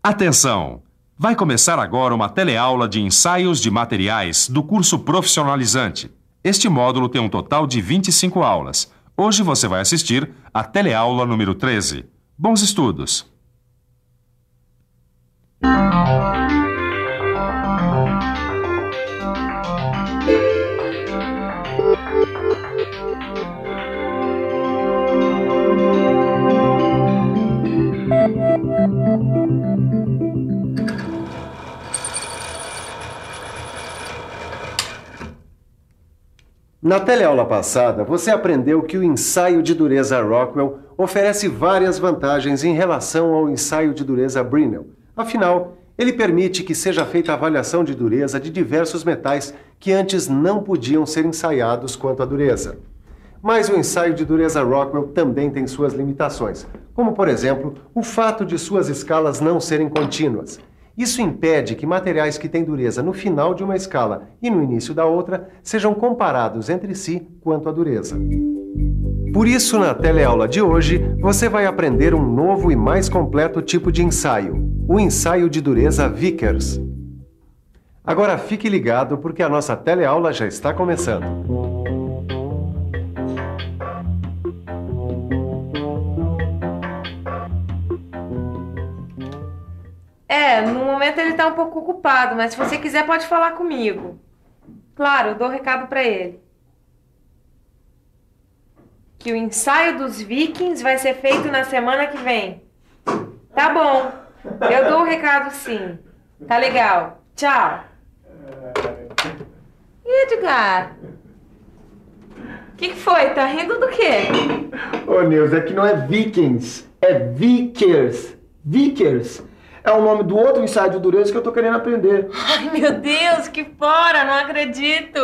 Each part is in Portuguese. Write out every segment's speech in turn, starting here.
Atenção! Vai começar agora uma teleaula de ensaios de materiais do curso profissionalizante. Este módulo tem um total de 25 aulas. Hoje você vai assistir a teleaula número 13. Bons estudos! Na teleaula passada, você aprendeu que o ensaio de dureza Rockwell oferece várias vantagens em relação ao ensaio de dureza Brinell. Afinal, ele permite que seja feita a avaliação de dureza de diversos metais que antes não podiam ser ensaiados quanto à dureza. Mas o ensaio de dureza Rockwell também tem suas limitações, como, por exemplo, o fato de suas escalas não serem contínuas. Isso impede que materiais que têm dureza no final de uma escala e no início da outra sejam comparados entre si quanto à dureza. Por isso, na teleaula de hoje, você vai aprender um novo e mais completo tipo de ensaio, o ensaio de dureza Vickers. Agora fique ligado porque a nossa teleaula já está começando. No momento ele tá um pouco ocupado, mas se você quiser pode falar comigo. Claro, eu dou recado pra ele. Que o ensaio dos Vikings vai ser feito na semana que vem. Tá bom, eu dou o recado sim. Tá legal, tchau. E Edgar? O que foi? Tá rindo do quê? Ô, Nilza, é que não é Vikings, é Vickers. Vickers. É o nome do outro ensaio de dureza que eu tô querendo aprender. Ai, meu Deus, que fora, não acredito.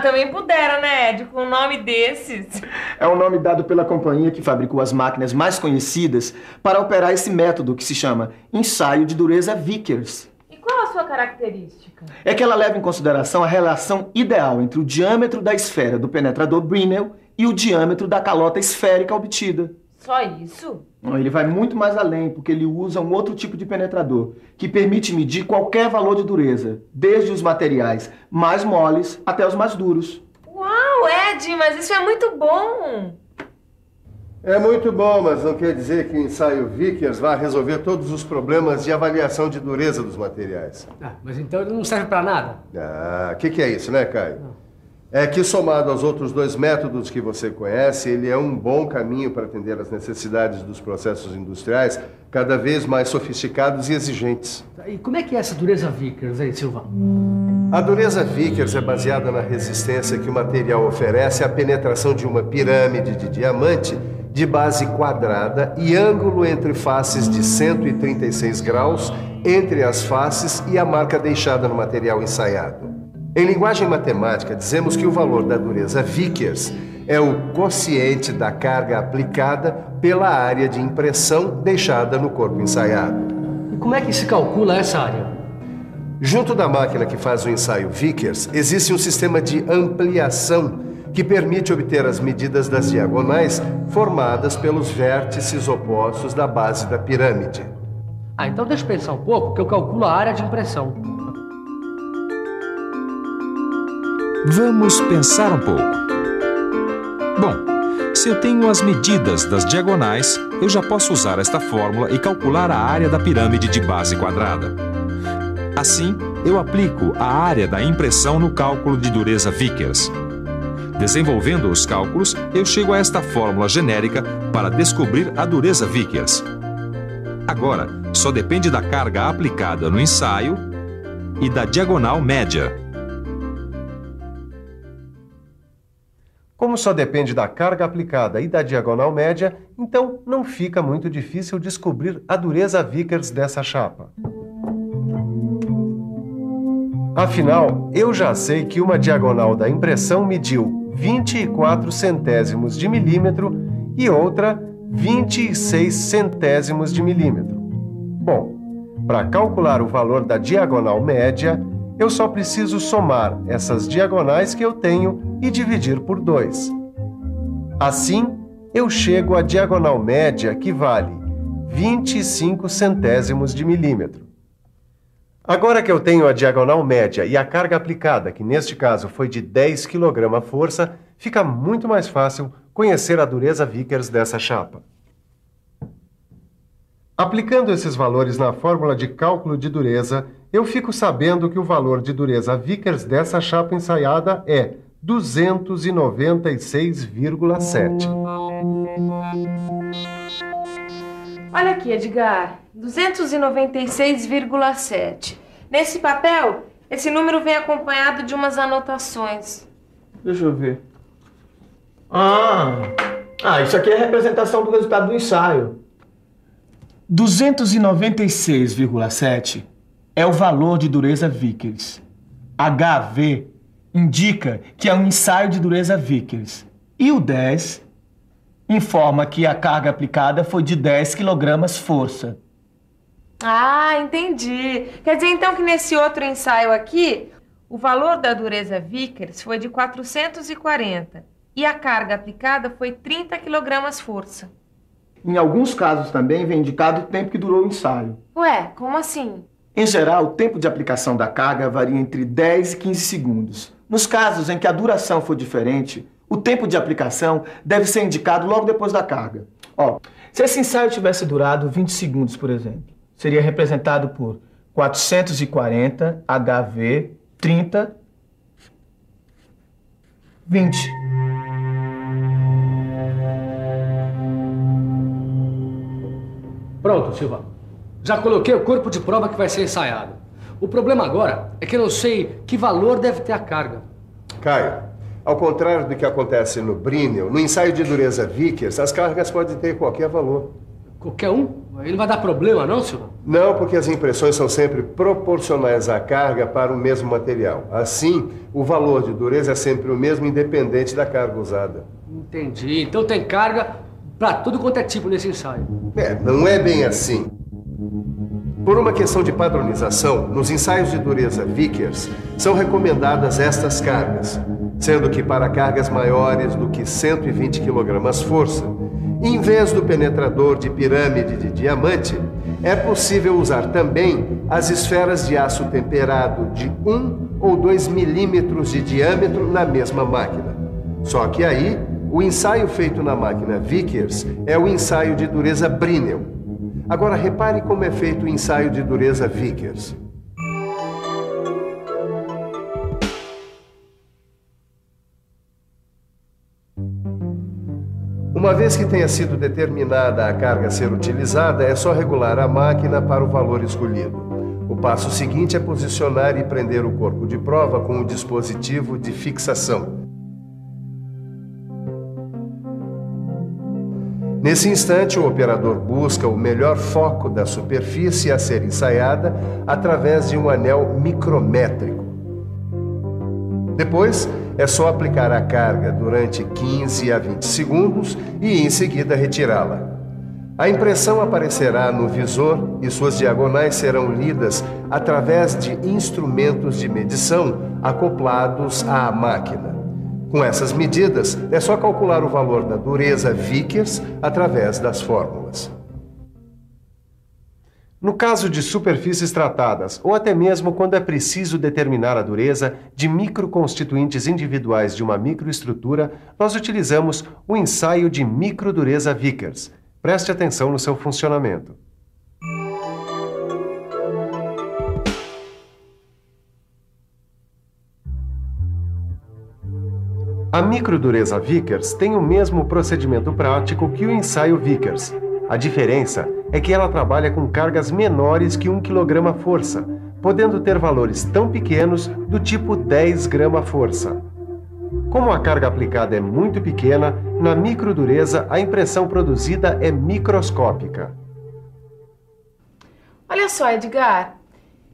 Também pudera, né, Ed, com um nome desses. É o nome dado pela companhia que fabricou as máquinas mais conhecidas para operar esse método que se chama ensaio de dureza Vickers. E qual a sua característica? É que ela leva em consideração a relação ideal entre o diâmetro da esfera do penetrador Brinell e o diâmetro da calota esférica obtida. Só isso? Ele vai muito mais além, porque ele usa um outro tipo de penetrador, que permite medir qualquer valor de dureza, desde os materiais mais moles até os mais duros. Uau, Ed, mas isso é muito bom! É muito bom, mas não quer dizer que o ensaio Vickers vá resolver todos os problemas de avaliação de dureza dos materiais. Mas então ele não serve para nada? O que é isso, né, Caio? É que, somado aos outros dois métodos que você conhece, ele é um bom caminho para atender às necessidades dos processos industriais cada vez mais sofisticados e exigentes. E como é que é essa dureza Vickers, hein, Silva? A dureza Vickers é baseada na resistência que o material oferece à penetração de uma pirâmide de diamante de base quadrada e ângulo entre faces de 136 graus entre as faces e a marca deixada no material ensaiado. Em linguagem matemática, dizemos que o valor da dureza Vickers é o quociente da carga aplicada pela área de impressão deixada no corpo ensaiado. E como é que se calcula essa área? Junto da máquina que faz o ensaio Vickers, existe um sistema de ampliação que permite obter as medidas das diagonais formadas pelos vértices opostos da base da pirâmide. Então deixa eu pensar um pouco que eu calculo a área de impressão. Vamos pensar um pouco. Bom, se eu tenho as medidas das diagonais, eu já posso usar esta fórmula e calcular a área da pirâmide de base quadrada. Assim, eu aplico a área da impressão no cálculo de dureza Vickers. Desenvolvendo os cálculos, eu chego a esta fórmula genérica para descobrir a dureza Vickers. Agora, só depende da carga aplicada no ensaio e da diagonal média. Como só depende da carga aplicada e da diagonal média, então não fica muito difícil descobrir a dureza Vickers dessa chapa. Afinal, eu já sei que uma diagonal da impressão mediu 24 centésimos de milímetro e outra 26 centésimos de milímetro. Bom, para calcular o valor da diagonal média, eu só preciso somar essas diagonais que eu tenho e dividir por 2. Assim, eu chego à diagonal média que vale 25 centésimos de milímetro. Agora que eu tenho a diagonal média e a carga aplicada, que neste caso foi de 10 kg/força, fica muito mais fácil conhecer a dureza Vickers dessa chapa. Aplicando esses valores na fórmula de cálculo de dureza, eu fico sabendo que o valor de dureza Vickers dessa chapa ensaiada é 296,7. Olha aqui, Edgar. 296,7. Nesse papel, esse número vem acompanhado de umas anotações. Deixa eu ver. Isso aqui é a representação do resultado do ensaio. 296,7 é o valor de dureza Vickers. HV indica que é um ensaio de dureza Vickers. E o 10 informa que a carga aplicada foi de 10 kg/força. Ah, entendi. Quer dizer então que nesse outro ensaio aqui, o valor da dureza Vickers foi de 440 e a carga aplicada foi 30 kg/força. Em alguns casos também vem indicado o tempo que durou o ensaio. Ué, como assim? Em geral, o tempo de aplicação da carga varia entre 10 e 15 segundos. Nos casos em que a duração for diferente, o tempo de aplicação deve ser indicado logo depois da carga. Se esse ensaio tivesse durado 20 segundos, por exemplo, seria representado por 440 HV 30 20. Pronto, Silva. Já coloquei o corpo de prova que vai ser ensaiado. O problema agora é que eu não sei que valor deve ter a carga. Caio, ao contrário do que acontece no Brinell, no ensaio de dureza Vickers, as cargas podem ter qualquer valor. Qualquer um? Ele não vai dar problema, não, Silva? Não, porque as impressões são sempre proporcionais à carga para o mesmo material. Assim, o valor de dureza é sempre o mesmo, independente da carga usada. Entendi. Então tem carga para tudo quanto é tipo nesse ensaio. Não é bem assim. Por uma questão de padronização, nos ensaios de dureza Vickers, são recomendadas estas cargas, sendo que para cargas maiores do que 120 kg/força, em vez do penetrador de pirâmide de diamante, é possível usar também as esferas de aço temperado de 1 ou 2 milímetros de diâmetro na mesma máquina. Só que aí, o ensaio feito na máquina Vickers é o ensaio de dureza Brinell. Agora repare como é feito o ensaio de dureza Vickers. Uma vez que tenha sido determinada a carga a ser utilizada, é só regular a máquina para o valor escolhido. O passo seguinte é posicionar e prender o corpo de prova com o dispositivo de fixação. Nesse instante, o operador busca o melhor foco da superfície a ser ensaiada através de um anel micrométrico. Depois, é só aplicar a carga durante 15 a 20 segundos e, em seguida, retirá-la. A impressão aparecerá no visor e suas diagonais serão lidas através de instrumentos de medição acoplados à máquina. Com essas medidas, é só calcular o valor da dureza Vickers através das fórmulas. No caso de superfícies tratadas, ou até mesmo quando é preciso determinar a dureza de microconstituintes individuais de uma microestrutura, nós utilizamos o ensaio de microdureza Vickers. Preste atenção no seu funcionamento. A microdureza Vickers tem o mesmo procedimento prático que o ensaio Vickers. A diferença é que ela trabalha com cargas menores que 1 kg/força, podendo ter valores tão pequenos do tipo 10 g/força. Como a carga aplicada é muito pequena, na microdureza a impressão produzida é microscópica. Olha só, Edgar.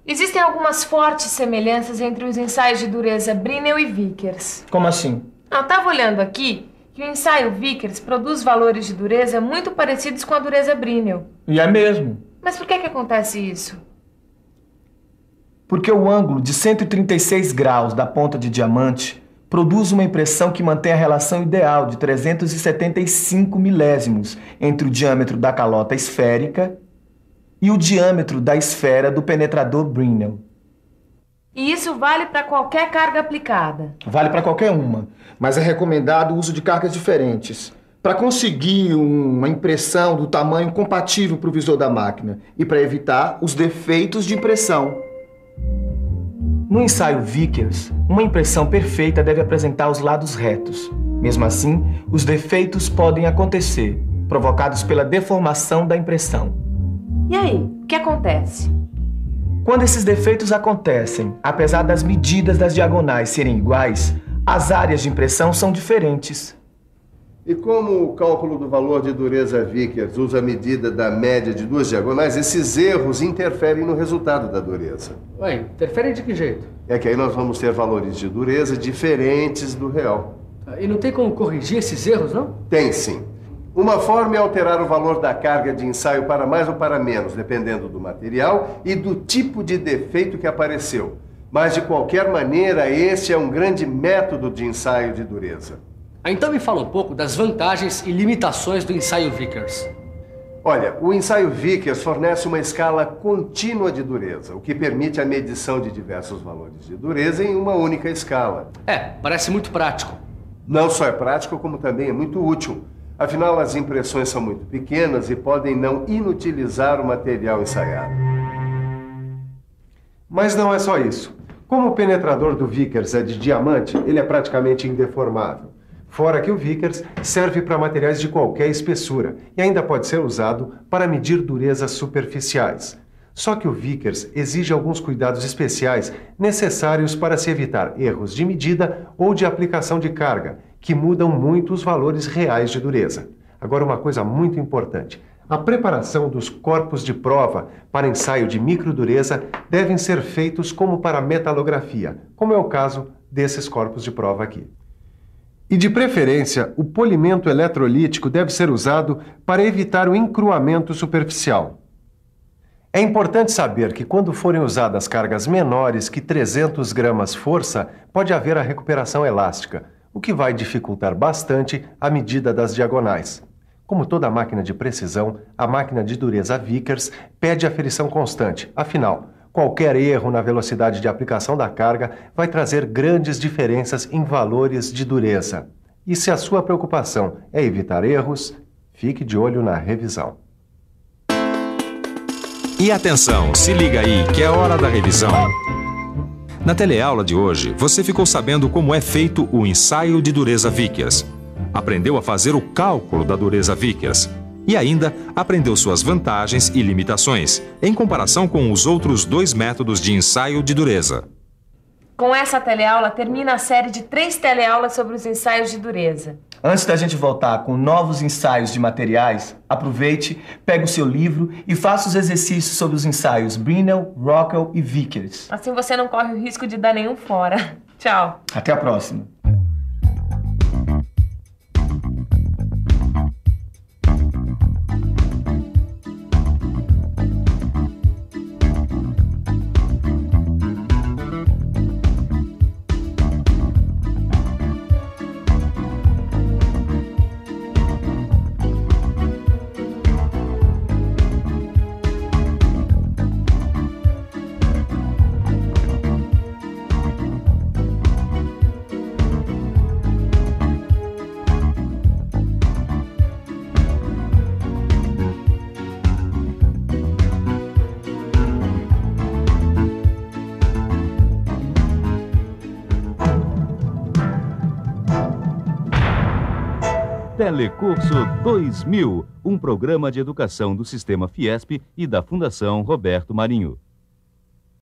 Existem algumas fortes semelhanças entre os ensaios de dureza Brinell e Vickers. Como assim? Eu estava olhando aqui que o ensaio Vickers produz valores de dureza muito parecidos com a dureza Brinell. E é mesmo. Mas por que acontece isso? Porque o ângulo de 136 graus da ponta de diamante produz uma impressão que mantém a relação ideal de 375 milésimos entre o diâmetro da calota esférica e o diâmetro da esfera do penetrador Brinell. E isso vale para qualquer carga aplicada? Vale para qualquer uma, mas é recomendado o uso de cargas diferentes para conseguir uma impressão do tamanho compatível para o visor da máquina e para evitar os defeitos de impressão. No ensaio Vickers, uma impressão perfeita deve apresentar os lados retos. Mesmo assim, os defeitos podem acontecer, provocados pela deformação da impressão. E aí, o que acontece? Quando esses defeitos acontecem, apesar das medidas das diagonais serem iguais, as áreas de impressão são diferentes. E como o cálculo do valor de dureza Vickers usa a medida da média de duas diagonais, esses erros interferem no resultado da dureza. Ué, interferem de que jeito? É que aí nós vamos ter valores de dureza diferentes do real. E não tem como corrigir esses erros, não? Tem sim. Uma forma é alterar o valor da carga de ensaio para mais ou para menos, dependendo do material e do tipo de defeito que apareceu. Mas, de qualquer maneira, esse é um grande método de ensaio de dureza. Então me fala um pouco das vantagens e limitações do ensaio Vickers. Olha, o ensaio Vickers fornece uma escala contínua de dureza, o que permite a medição de diversos valores de dureza em uma única escala. Parece muito prático. Não só é prático, como também é muito útil. Afinal, as impressões são muito pequenas e podem não inutilizar o material ensaiado. Mas não é só isso. Como o penetrador do Vickers é de diamante, ele é praticamente indeformável. Fora que o Vickers serve para materiais de qualquer espessura e ainda pode ser usado para medir durezas superficiais. Só que o Vickers exige alguns cuidados especiais necessários para se evitar erros de medida ou de aplicação de carga, que mudam muito os valores reais de dureza. Agora, uma coisa muito importante. A preparação dos corpos de prova para ensaio de microdureza devem ser feitos como para metalografia, como é o caso desses corpos de prova aqui. E, de preferência, o polimento eletrolítico deve ser usado para evitar o encruamento superficial. É importante saber que quando forem usadas cargas menores que 300 gramas força, pode haver a recuperação elástica, o que vai dificultar bastante a medida das diagonais. Como toda máquina de precisão, a máquina de dureza Vickers pede aferição constante. Afinal, qualquer erro na velocidade de aplicação da carga vai trazer grandes diferenças em valores de dureza. E se a sua preocupação é evitar erros, fique de olho na revisão. E atenção, se liga aí que é hora da revisão. Na teleaula de hoje, você ficou sabendo como é feito o ensaio de dureza Vickers. Aprendeu a fazer o cálculo da dureza Vickers. E ainda aprendeu suas vantagens e limitações, em comparação com os outros dois métodos de ensaio de dureza. Com essa teleaula, termina a série de 3 teleaulas sobre os ensaios de dureza. Antes da gente voltar com novos ensaios de materiais, aproveite, pegue o seu livro e faça os exercícios sobre os ensaios Brinell, Rockwell e Vickers. Assim você não corre o risco de dar nenhum fora. Tchau. Até a próxima. Telecurso 2000, um programa de educação do Sistema Fiesp e da Fundação Roberto Marinho.